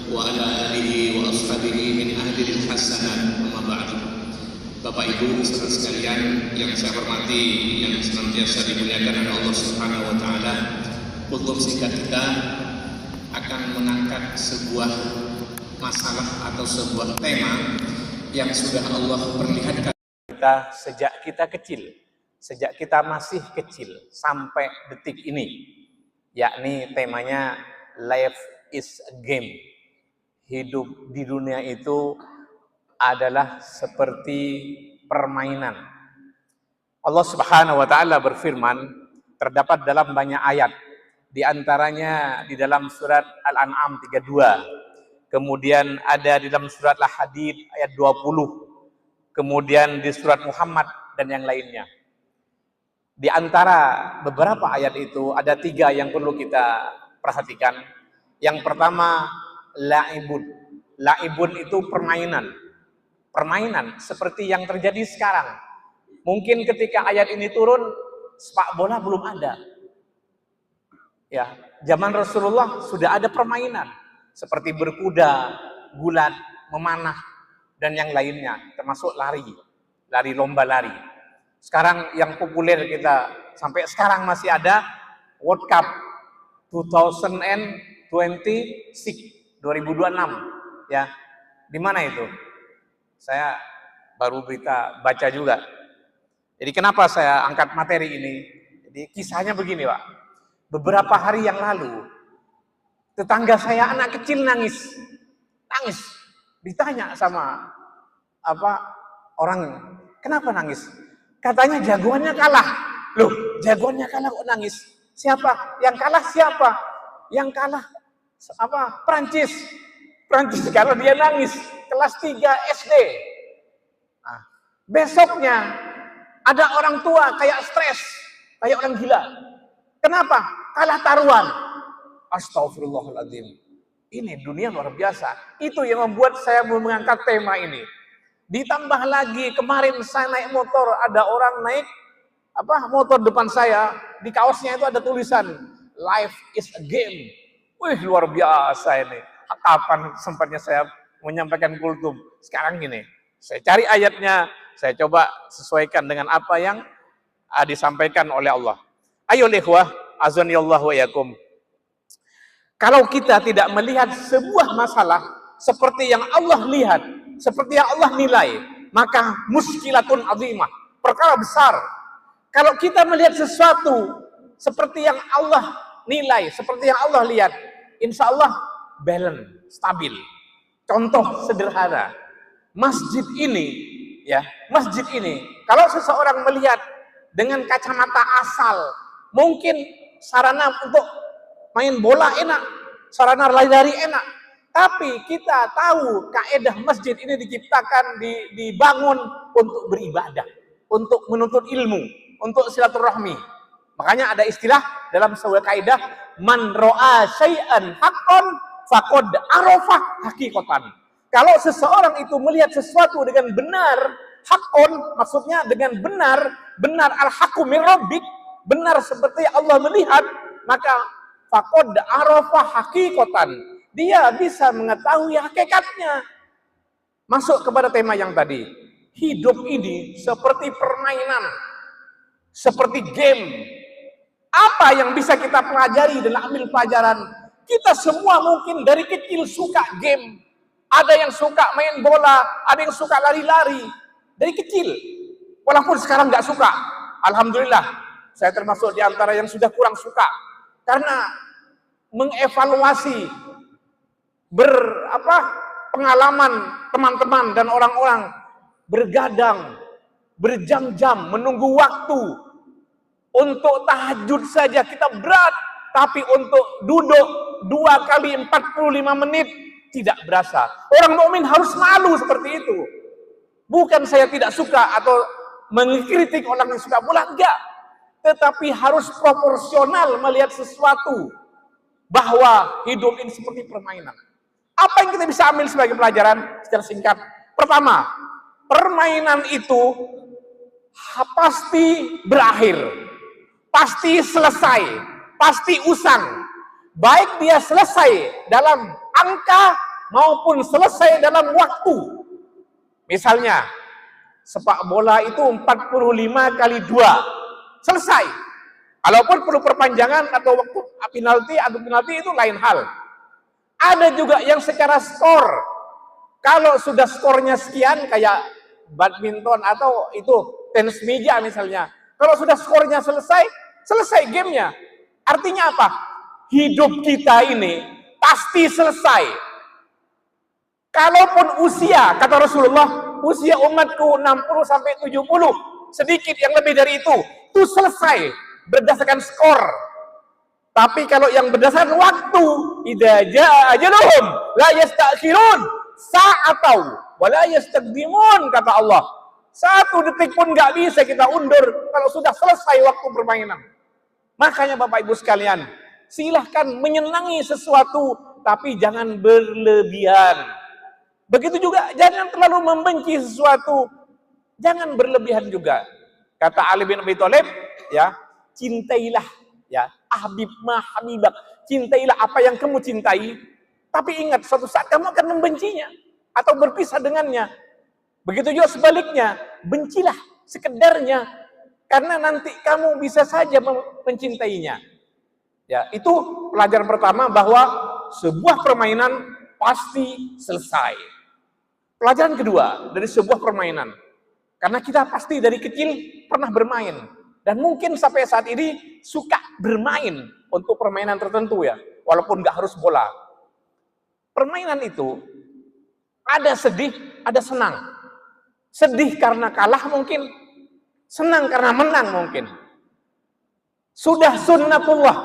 وعلى آله وأصحابه من أهل الحسنات. أما بعد. Bapak Ibu saudara sekalian yang saya hormati, yang senantiasa dimuliakan oleh Allah Subhanahu wa taala, kultum singkat kita akan mengangkat sebuah masalah atau sebuah tema yang sudah Allah perlihatkan kita sejak kita kecil, sejak kita masih kecil sampai detik ini, yakni temanya life is a game. Hidup di dunia itu adalah seperti permainan. Allah Subhanahu wa taala berfirman, terdapat dalam banyak ayat, di antaranya di dalam surat Al-An'am 32, kemudian ada di dalam surat Al-Hadid ayat 20, kemudian di surat Muhammad dan yang lainnya. Di antara beberapa ayat itu ada 3 yang perlu kita perhatikan. Yang pertama, la'ibun. La'ibun itu permainan. Permainan seperti yang terjadi sekarang. Mungkin ketika ayat ini turun, sepak bola belum ada. Ya, zaman Rasulullah sudah ada permainan seperti berkuda, gulat, memanah dan yang lainnya, termasuk lari lomba lari. Sekarang yang populer kita sampai sekarang masih ada World Cup 2026 ya. Di mana itu? Saya baru baca juga. Jadi kenapa saya angkat materi ini? Jadi kisahnya begini, Pak. Beberapa hari yang lalu, tetangga saya anak kecil nangis. Ditanya sama orang, kenapa nangis? Katanya jagoannya kalah. Loh, jagoannya kalah kok nangis? Siapa? Yang kalah siapa? Yang kalah Prancis. Kalau dia nangis kelas 3 SD. Nah, besoknya ada orang tua kayak stres, kayak orang gila. Kenapa? Kalah taruhan. Astagfirullahaladzim. Ini dunia luar biasa. Itu yang membuat saya mengangkat tema ini. Ditambah lagi kemarin saya naik motor, ada orang naik motor depan saya, di kaosnya itu ada tulisan life is a game. Wih, luar biasa ini. Kapan sempatnya saya menyampaikan kultum? Sekarang gini, saya cari ayatnya, saya coba sesuaikan dengan apa yang disampaikan oleh Allah. Ayo ikhwah, azanillahu wa yakum. Kalau kita tidak melihat sebuah masalah seperti yang Allah lihat, seperti yang Allah nilai, maka muskilatun azimah, perkara besar. Kalau kita melihat sesuatu seperti yang Allah nilai, seperti yang Allah lihat, insya Allah balance, stabil. Contoh sederhana, masjid ini, kalau seseorang melihat dengan kacamata asal, mungkin sarana untuk main bola enak, sarana lari-lari enak, tapi kita tahu kaidah masjid ini diciptakan, dibangun untuk beribadah, untuk menuntut ilmu, untuk silaturahmi. Makanya ada istilah dalam sebuah kaidah, man ro'a syai'an haqqan faqad arafah hakikatan. Kalau seseorang itu melihat sesuatu dengan benar, hakon maksudnya dengan benar al-haqqu min rabbik, benar seperti Allah melihat, maka faqad arafah hakikatan. Dia bisa mengetahui hakikatnya. Masuk kepada tema yang tadi. Hidup ini seperti permainan, seperti game. Apa yang bisa kita pelajari dan ambil pelajaran? Kita semua mungkin dari kecil suka game. Ada yang suka main bola, ada yang suka lari-lari. Dari kecil. Walaupun sekarang nggak suka. Alhamdulillah, saya termasuk di antara yang sudah kurang suka. Karena mengevaluasi pengalaman teman-teman dan orang-orang bergadang, berjam-jam menunggu waktu untuk tahajud saja kita berat, tapi untuk duduk 2 kali 45 menit tidak berasa. Orang mukmin harus malu seperti itu. Bukan saya tidak suka atau mengkritik orang yang suka bola, enggak. Tetapi harus proporsional melihat sesuatu bahwa hidup ini seperti permainan. Apa yang kita bisa ambil sebagai pelajaran secara singkat? Pertama, permainan itu pasti berakhir, pasti selesai, pasti usang. Baik dia selesai dalam angka maupun selesai dalam waktu. Misalnya, sepak bola itu 45 kali 2. Selesai. Walaupun perlu perpanjangan atau waktu penalti itu lain hal. Ada juga yang secara skor. Kalau sudah skornya sekian kayak badminton atau itu tenis meja misalnya. Kalau sudah skornya selesai gamenya. Artinya apa? Hidup kita ini pasti selesai. Kalaupun usia, kata Rasulullah, usia umatku 60 sampai 70, sedikit yang lebih dari itu selesai berdasarkan skor. Tapi kalau yang berdasarkan waktu, idza jaa ajaluhum la yastakhirun sa'atau wa la yastaqdimun, kata Allah. 1 detik pun nggak bisa kita undur kalau sudah selesai waktu permainan. Makanya Bapak Ibu sekalian, silahkan menyenangi sesuatu, tapi jangan berlebihan. Begitu juga jangan terlalu membenci sesuatu, jangan berlebihan juga. Kata Ali bin Abi Thalib, ya, cintailah, ya, ahbib ma habibak, cintailah apa yang kamu cintai, tapi ingat suatu saat kamu akan membencinya atau berpisah dengannya. Begitu juga sebaliknya, bencilah sekedarnya, karena nanti kamu bisa saja mencintainya. Ya, itu pelajaran pertama bahwa sebuah permainan pasti selesai. Pelajaran kedua dari sebuah permainan, karena kita pasti dari kecil pernah bermain dan mungkin sampai saat ini suka bermain untuk permainan tertentu ya, walaupun nggak harus bola. Permainan itu ada sedih, ada senang. Sedih karena kalah mungkin, senang karena menang mungkin. Sudah sunnatullah,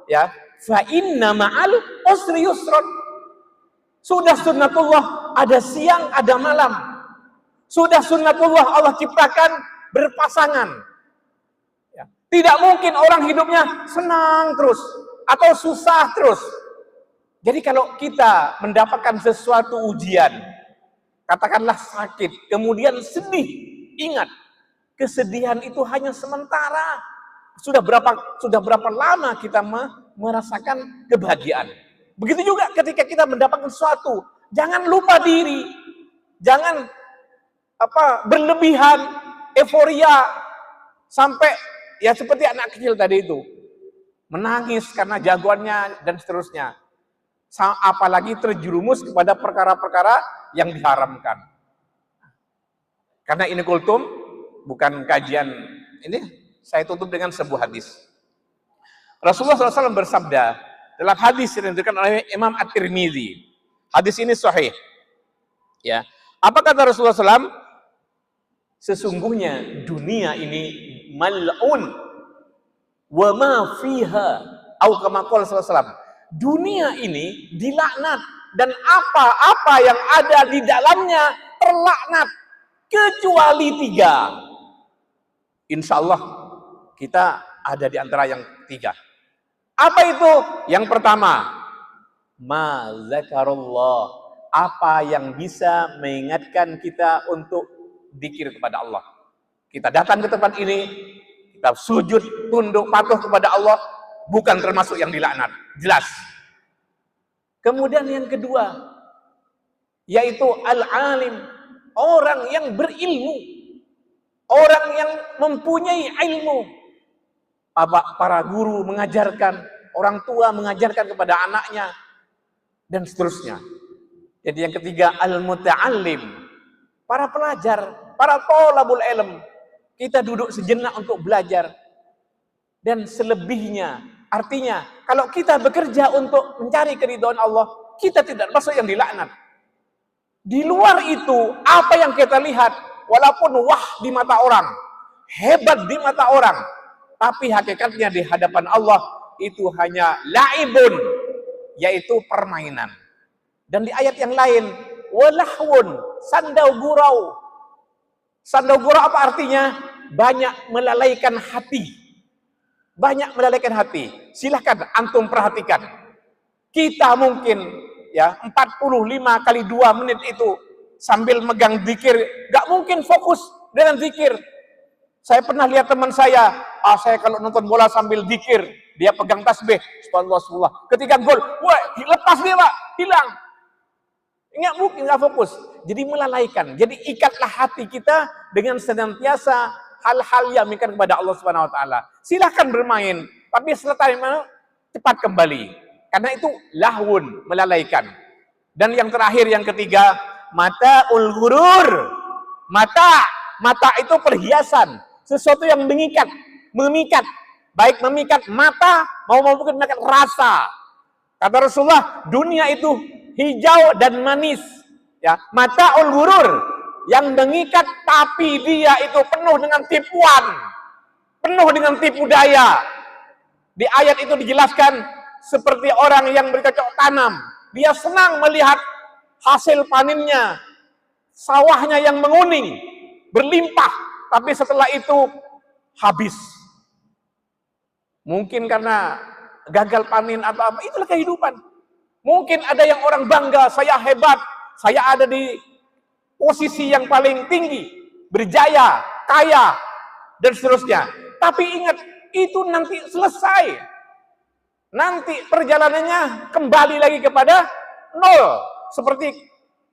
ya, fa inna ma'al usri yusron. Sudah sunnatullah, ada siang, ada malam. Sudah sunnatullah, Allah ciptakan berpasangan. Ya. Tidak mungkin orang hidupnya senang terus atau susah terus. Jadi kalau kita mendapatkan sesuatu ujian, katakanlah sakit, kemudian sedih, ingat, kesedihan itu hanya sementara. Sudah berapa lama kita merasakan kebahagiaan. Begitu juga ketika kita mendapatkan sesuatu, jangan lupa diri, jangan berlebihan, euforia, sampai ya seperti anak kecil tadi itu, menangis karena jagoannya dan seterusnya. Apalagi terjerumus kepada perkara-perkara yang diharamkan. Karena ini kultum, bukan kajian ini, saya tutup dengan sebuah hadis. Rasulullah SAW bersabda dalam hadis yang diriwayatkan oleh Imam At-Tirmidzi. Hadis ini sahih. Ya, apa kata Rasulullah SAW? Sesungguhnya dunia ini mal'un wa ma fiha, atau kama qala sallallahu alaihi wasallam. Dunia ini dilaknat dan apa-apa yang ada di dalamnya terlaknat kecuali 3. Insya Allah kita ada di antara yang 3. Apa itu? Yang pertama, ma zakarullah, apa yang bisa mengingatkan kita untuk dzikir kepada Allah. Kita datang ke tempat ini, kita sujud, tunduk, patuh kepada Allah, bukan termasuk yang dilaknat, jelas. Kemudian yang kedua, yaitu al-alim, orang yang berilmu, orang yang mempunyai ilmu. Para guru mengajarkan, orang tua mengajarkan kepada anaknya, dan seterusnya. Jadi yang ketiga, al-muta'allim, para pelajar, para thalabul ilm. Kita duduk sejenak untuk belajar. Dan selebihnya, artinya kalau kita bekerja untuk mencari keridhaan Allah, kita tidak masuk yang dilaknat. Di luar itu, apa yang kita lihat, walaupun wah di mata orang, hebat di mata orang, tapi hakikatnya di hadapan Allah itu hanya laibun, yaitu permainan. Dan di ayat yang lain, walahwun, sandau gurau. Sandau gurau apa artinya? Banyak melalaikan hati. Banyak melalaikan hati. Silahkan antum perhatikan. Kita mungkin ya 45 kali 2 menit itu sambil megang zikir, gak mungkin fokus dengan zikir. Saya pernah lihat teman saya kalau nonton bola sambil zikir, dia pegang tasbih, subhanallah, subhanallah. Ketika gol, wah, lepas dia Pak, hilang. Nggak mungkin, nggak fokus. Jadi melalaikan. Jadi ikatlah hati kita dengan senantiasa hal-hal yang mengingatkan kepada Allah Subhanahu Wa Taala. Silahkan bermain, tapi setelah cepat kembali. Karena itu lahwun, melalaikan. Dan yang terakhir, yang ketiga, mataul ghurur. Mata itu perhiasan, sesuatu yang memikat. Baik memikat mata, maupun memikat rasa. Kata Rasulullah, dunia itu hijau dan manis. Ya, mataul ghurur, yang mengikat tapi dia itu penuh dengan tipuan, penuh dengan tipu daya. Di ayat itu dijelaskan seperti orang yang bercocok tanam. Dia senang melihat hasil panennya, sawahnya yang menguning, berlimpah, tapi setelah itu habis. Mungkin karena gagal panen atau apa, itulah kehidupan. Mungkin ada yang orang bangga, saya hebat, saya ada di posisi yang paling tinggi, berjaya, kaya, dan seterusnya. Tapi ingat, itu nanti selesai. Nanti perjalanannya kembali lagi kepada nol. Seperti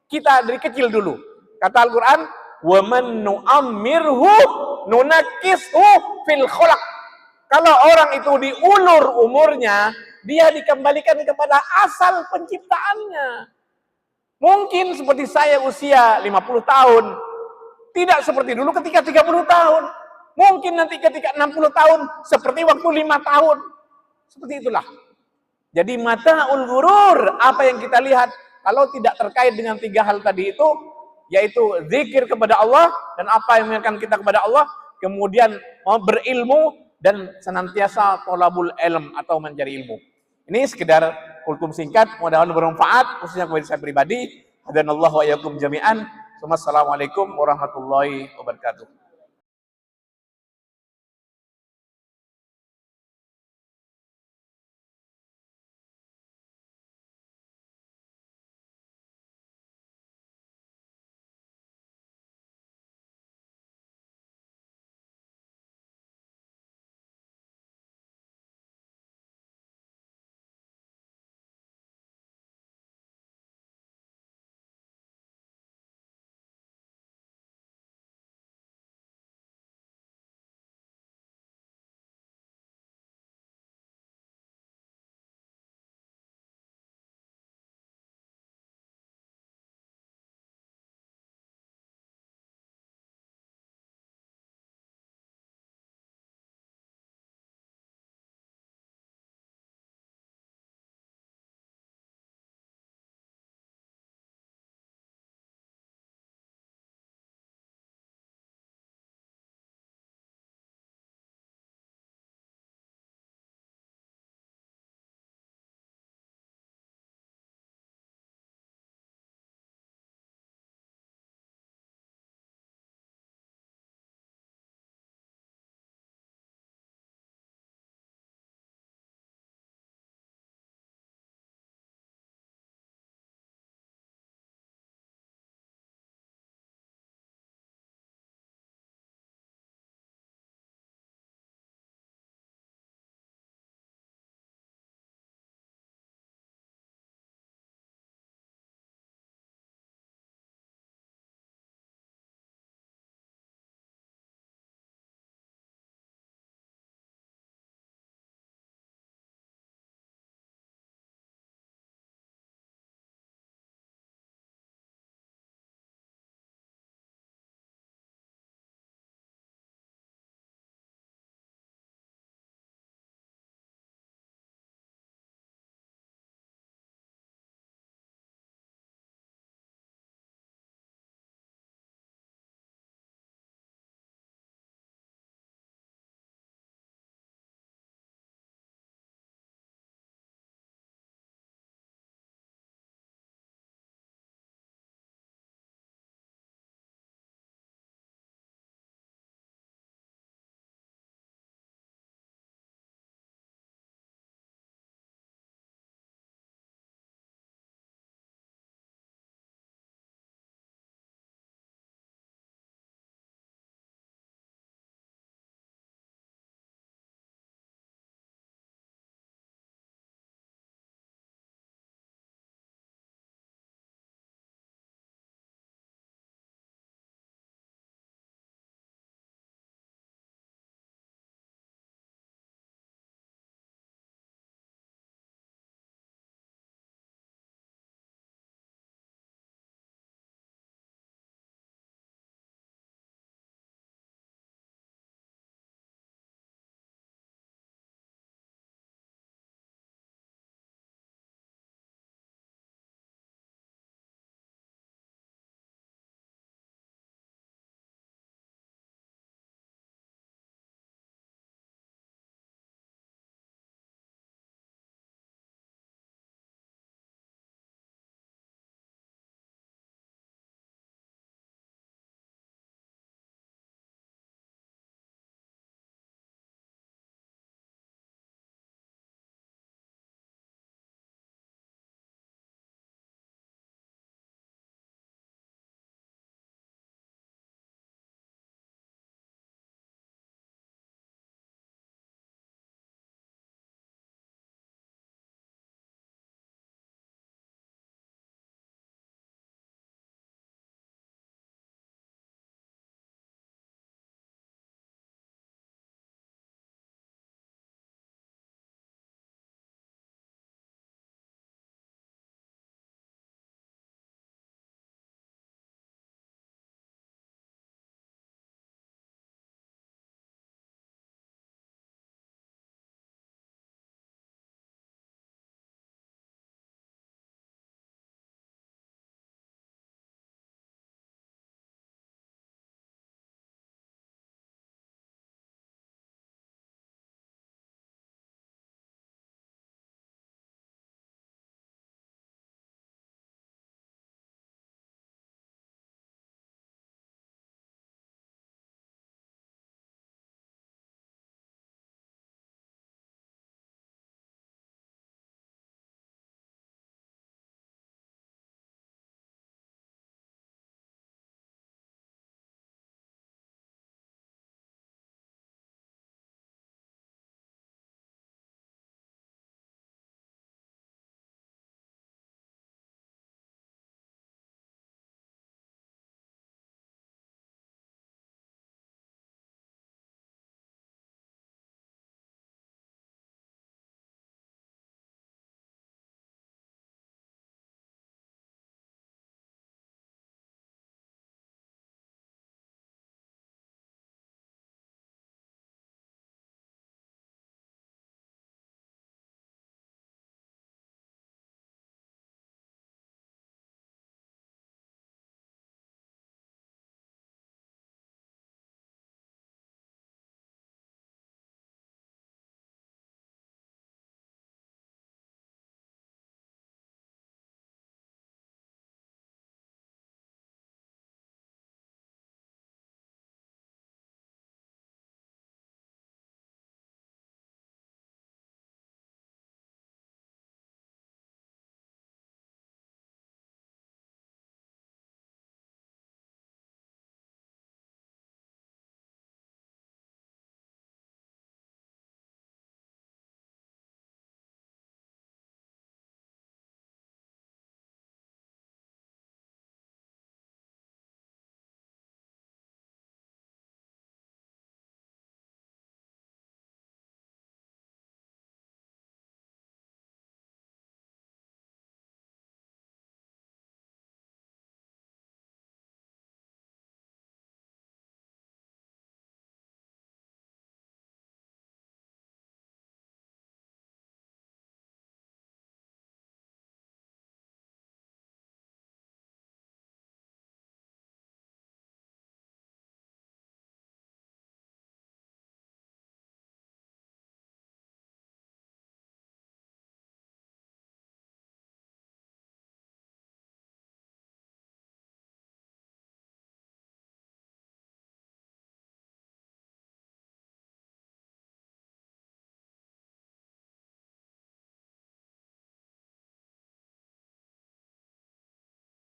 kita dari kecil dulu. Kata Al-Quran, وَمَنْ نُعَمِّرْهُ نُنَكِّسْهُ فِي الْخُلَقِ. Kalau orang itu diulur umurnya, dia dikembalikan kepada asal penciptaannya. Mungkin seperti saya usia 50 tahun. Tidak seperti dulu ketika 30 tahun. Mungkin nanti ketika 60 tahun, seperti waktu 5 tahun. Seperti itulah. Jadi mataul ghurur, apa yang kita lihat, kalau tidak terkait dengan 3 hal tadi itu, yaitu zikir kepada Allah, dan apa yang mengingatkan kita kepada Allah, kemudian mau berilmu, dan senantiasa tolabul ilm atau mencari ilmu. Ini sekedar kultum singkat, mudah-mudahan bermanfaat, khususnya kepada saya pribadi. Hadanallahu wa iyyakum jami'an. Wassalamualaikum warahmatullahi wabarakatuh.